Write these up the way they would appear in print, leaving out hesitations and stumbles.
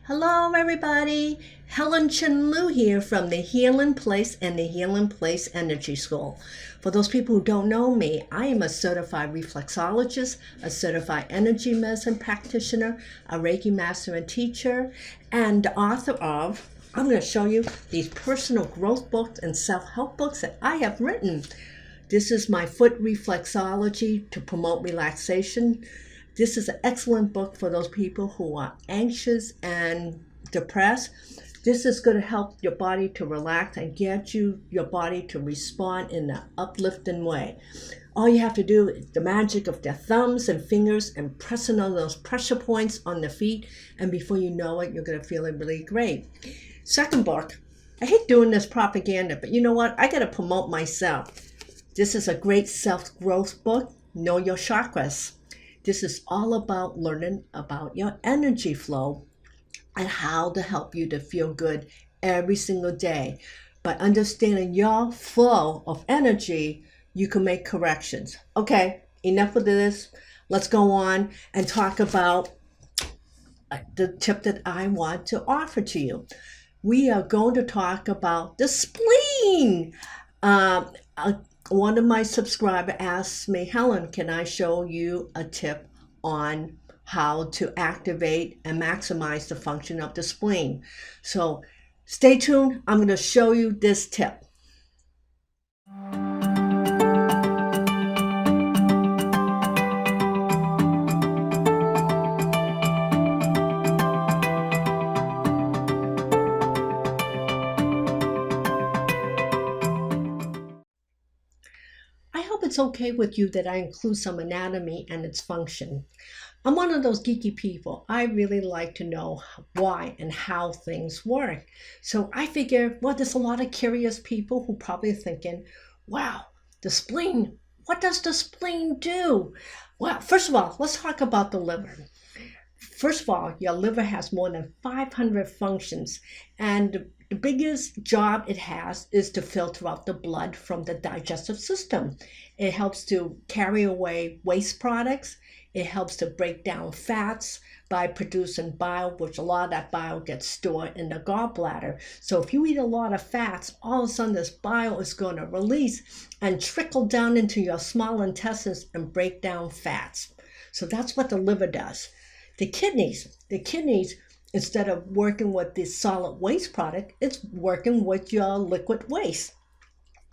Hello everybody, Helen Chin Lui here from the Healing Place and the Healing Place Energy School. For those people who don't know me, I am a certified reflexologist, a certified energy medicine practitioner, a Reiki master and teacher, and the author of, I'm going to show you these personal growth books and self-help books that I have written. This is my foot reflexology to promote relaxation. This is an excellent book for those people who are anxious and depressed. This is going to help your body to relax and get your body to respond in an uplifting way. All you have to do is the magic of their thumbs and fingers and pressing on those pressure points on the feet, and before you know it, you're going to feel it really great. Second book, I hate doing this propaganda, but you know what? I got to promote myself. This is a great self-growth book, Know Your Chakras. This is all about learning about your energy flow and how to help you to feel good every single day. By understanding your flow of energy, you can make corrections. Okay, enough of this. Let's go on and talk about the tip that I want to offer to you. We are going to talk about the spleen. One of my subscribers asked me, Helen, can I show you a tip on how to activate and maximize the function of the spleen? So stay tuned. I'm going to show you this tip. It's okay with you that I include some anatomy and its function. I'm one of those geeky people. I really like to know why and how things work. So I figure, well, there's a lot of curious people who probably are thinking, wow, the spleen, what does the spleen do? Well, first of all, let's talk about the liver. First of all, your liver has more than 500 functions, and the biggest job it has is to filter out the blood from the digestive system. It helps to carry away waste products. It helps to break down fats by producing bile, which a lot of that bile gets stored in the gallbladder. So if you eat a lot of fats, all of a sudden this bile is going to release and trickle down into your small intestines and break down fats. So that's what the liver does. The kidneys, instead of working with the solid waste product, it's working with your liquid waste.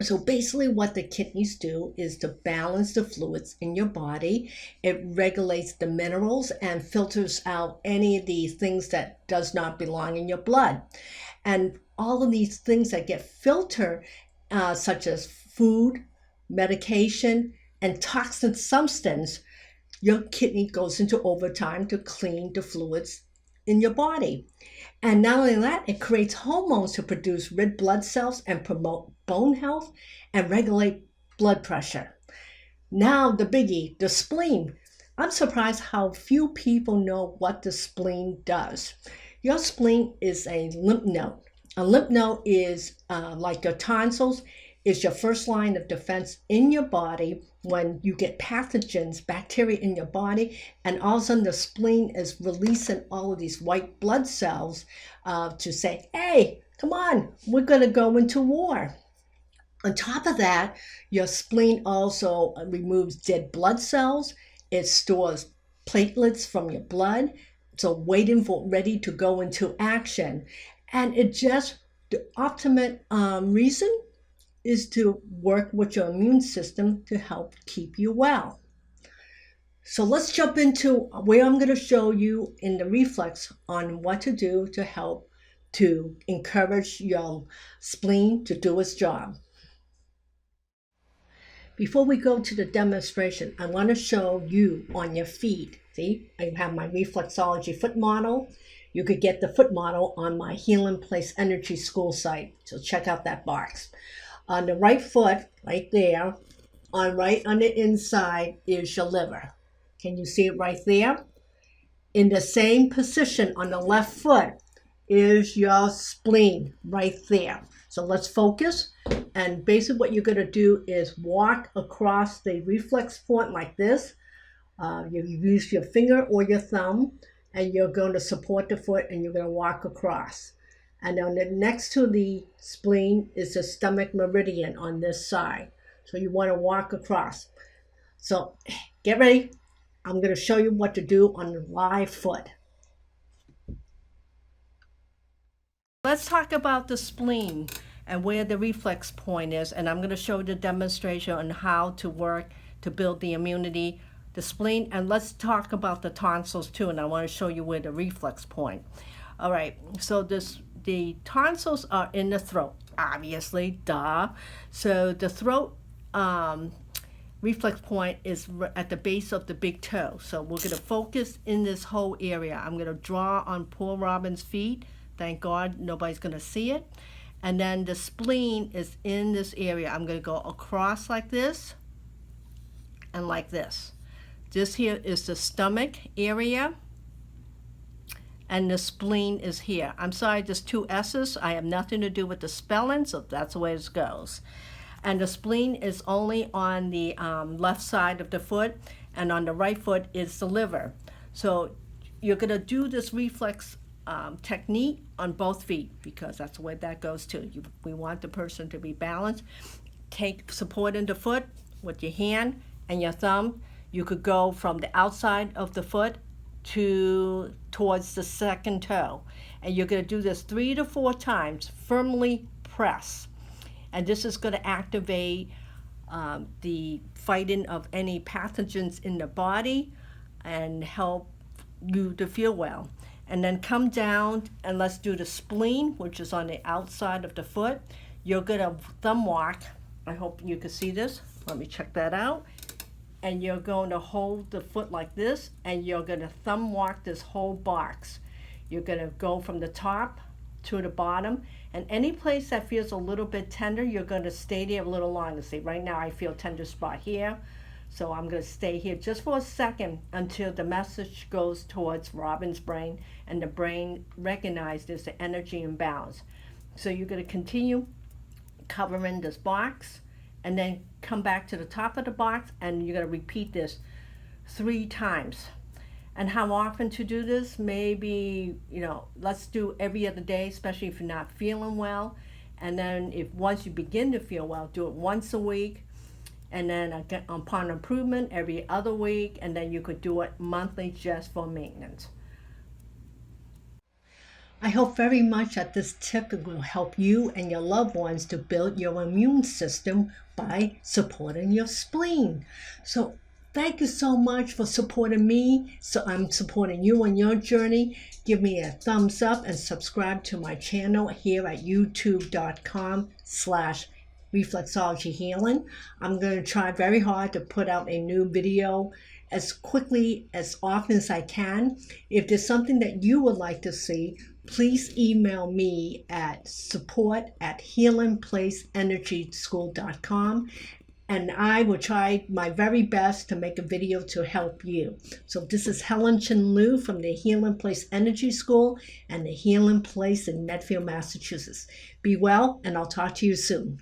So basically what the kidneys do is to balance the fluids in your body. It regulates the minerals and filters out any of these things that does not belong in your blood. And all of these things that get filtered, such as food, medication, and toxic substance, your kidney goes into overtime to clean the fluids in your body. And not only that, it creates hormones to produce red blood cells and promote bone health and regulate blood pressure. Now the biggie, the spleen. I'm surprised how few people know what the spleen does. Your spleen is a lymph node. A lymph node is like your tonsils, is your first line of defense in your body when you get pathogens, bacteria in your body, and all of a sudden the spleen is releasing all of these white blood cells to say, hey, come on, we're going to go into war. On top of that, your spleen also removes dead blood cells. It stores platelets from your blood, so ready to go into action. And it just, the ultimate reason is to work with your immune system to help keep you well. So let's jump into where I'm going to show you in the reflex on what to do to help to encourage your spleen to do its job. Before we go to the demonstration, I want to show you on your feet. See, I have my Reflexology foot model. You could get the foot model on my Healing Place Energy School site, so check out that box. On the right foot, right there, right on the inside is your liver. Can you see it right there? In the same position on the left foot is your spleen right there. So let's focus. And basically what you're going to do is walk across the reflex point like this. You use your finger or your thumb and you're going to support the foot and you're going to walk across. And then next to the spleen is the stomach meridian on this side. So you want to walk across. So get ready. I'm going to show you what to do on the live foot. Let's talk about the spleen and where the reflex point is. And I'm going to show you the demonstration on how to work to build the immunity, the spleen. And let's talk about the tonsils too. And I want to show you where the reflex point. All right, so the tonsils are in the throat, obviously, duh. So the throat reflex point is at the base of the big toe. So we're going to focus in this whole area. I'm going to draw on poor Robin's feet. Thank God nobody's going to see it. And then the spleen is in this area. I'm going to go across like this and like this. This here is the stomach area. And the spleen is here. I'm sorry, there's two S's. I have nothing to do with the spelling, so that's the way it goes. And the spleen is only on the left side of the foot, and on the right foot is the liver. So you're going to do this reflex technique on both feet, because that's the way that goes too. We want the person to be balanced. Take support in the foot with your hand and your thumb. You could go from the outside of the foot towards the second toe, and you're going to do this 3 to 4 times. Firmly press, and this is going to activate the fighting of any pathogens in the body and help you to feel well. And then come down and let's do the spleen, which is on the outside of the foot. You're going to thumb walk. I hope you can see this. Let me check that out. And you're going to hold the foot like this, and you're going to thumb walk this whole box. You're going to go from the top to the bottom, and any place that feels a little bit tender, you're going to stay there a little longer. See, right now I feel tender spot here, so I'm going to stay here just for a second until the message goes towards Robin's brain, and the brain recognizes the energy imbalance. So you're going to continue covering this box, and then come back to the top of the box, and you're going to repeat this 3 times. And how often to do this? Maybe, let's do every other day, especially if you're not feeling well. And then if once you begin to feel well, do it once a week. And then upon improvement, every other week. And then you could do it monthly just for maintenance. I hope very much that this tip will help you and your loved ones to build your immune system by supporting your spleen. So thank you so much for supporting me. So I'm supporting you on your journey. Give me a thumbs up and subscribe to my channel here at youtube.com/Reflexology Healing. I'm going to try very hard to put out a new video as quickly, as often as I can. If there's something that you would like to see, please email me at support@healingplaceenergyschool.com, and I will try my very best to make a video to help you. So this is Helen Chin Lui from the Healing Place Energy School and the Healing Place in Medfield, Massachusetts. Be well, and I'll talk to you soon.